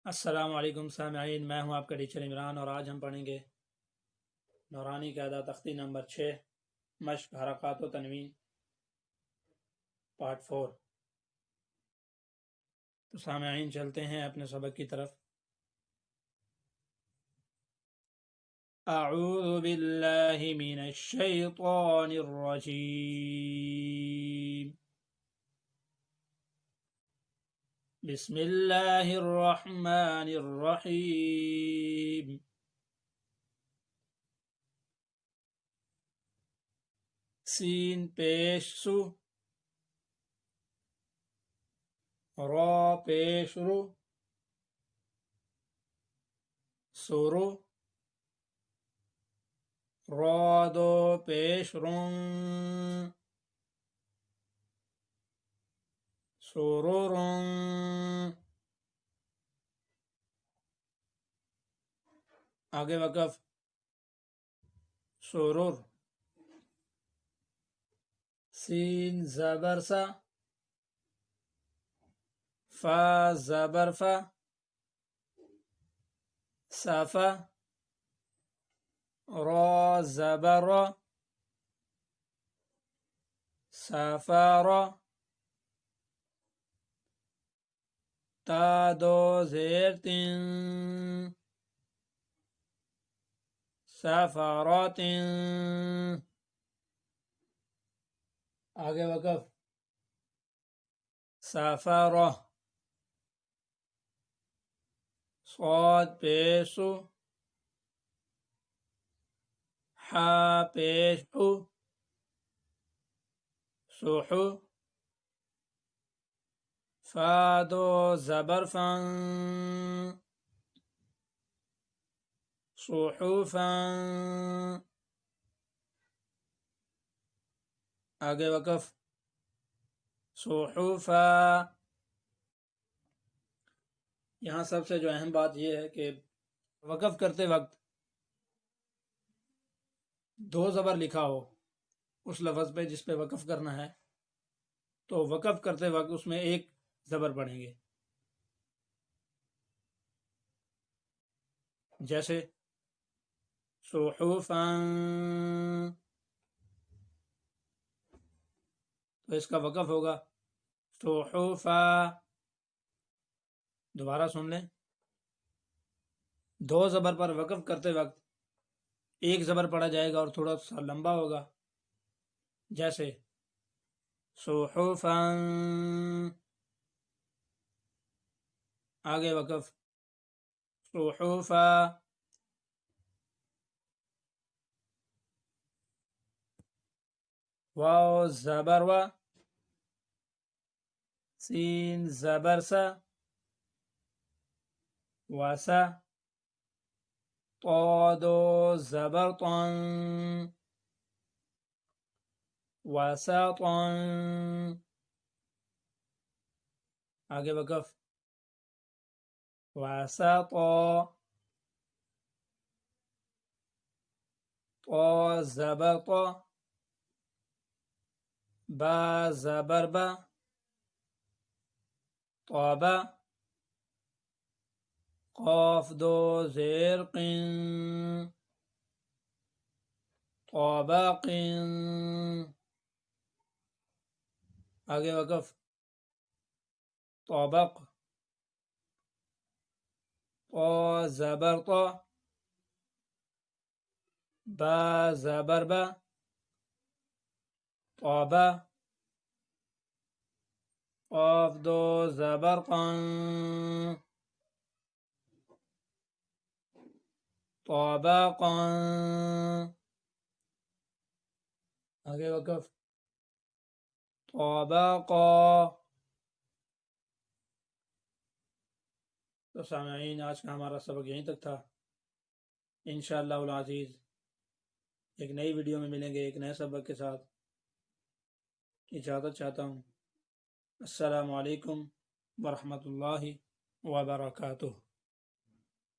السلام علیکم سامعین، میں ہوں آپ کا ٹیچر عمران، اور آج ہم پڑھیں گے نورانی قاعدہ تختی نمبر 6 مشق حرکات و تنوین پارٹ 4۔ تو سامعین چلتے ہیں اپنے سبق کی طرف۔ اعوذ باللہ من الشیطان الرجیم، بسم اللہ الرحمن الرحیم۔ سین پیش سو، را پیش رو، سرو، را دو پیش رون، سرورون۔ آگے وقف، سرور، سین زبر سا، فا زبر فا، صفا، را زبر را، سفارا، تا دو زیر تین، سفارات۔ آگے وقف، سفارہ، صاد پیشو، حا پیشو، سوحو، فا دو زبر فن، صحوفا۔ آگے وقف، صحوفا۔ یہاں سب سے جو اہم بات یہ ہے کہ وقف کرتے وقت دو زبر لکھا ہو اس لفظ پہ جس پہ وقف کرنا ہے، تو وقف کرتے وقت اس میں ایک زبر پڑھیں گے، جیسے صحوفا، تو اس کا وقف ہوگا صحوفا۔ دوبارہ سن لیں، دو زبر پر وقف کرتے وقت ایک زبر پڑھا جائے گا اور تھوڑا سا لمبا ہوگا، جیسے صحوفا۔ آگے وقف، صحوفا۔ واو زبر وا، سین زبر سا، وسا، طا دو زبر طن، وسطا۔ آگے وقف، وسطا، طا زبر طا، با زبر با، طابا، قاف دو زیر قن، طابق۔ آگے وقف، طابق، طا زبر طا، با زبر با، طابا، قاف دو زبر قن، طابقا۔ آگے وقف، طابقا۔ تو سامعین آج کا ہمارا سبق یہیں تک تھا، انشاءاللہ العزیز ایک نئی ویڈیو میں ملیں گے ایک نئے سبق کے ساتھ۔ اجازت چاہتا ہوں، السلام علیکم ورحمۃ اللہ وبرکاتہ۔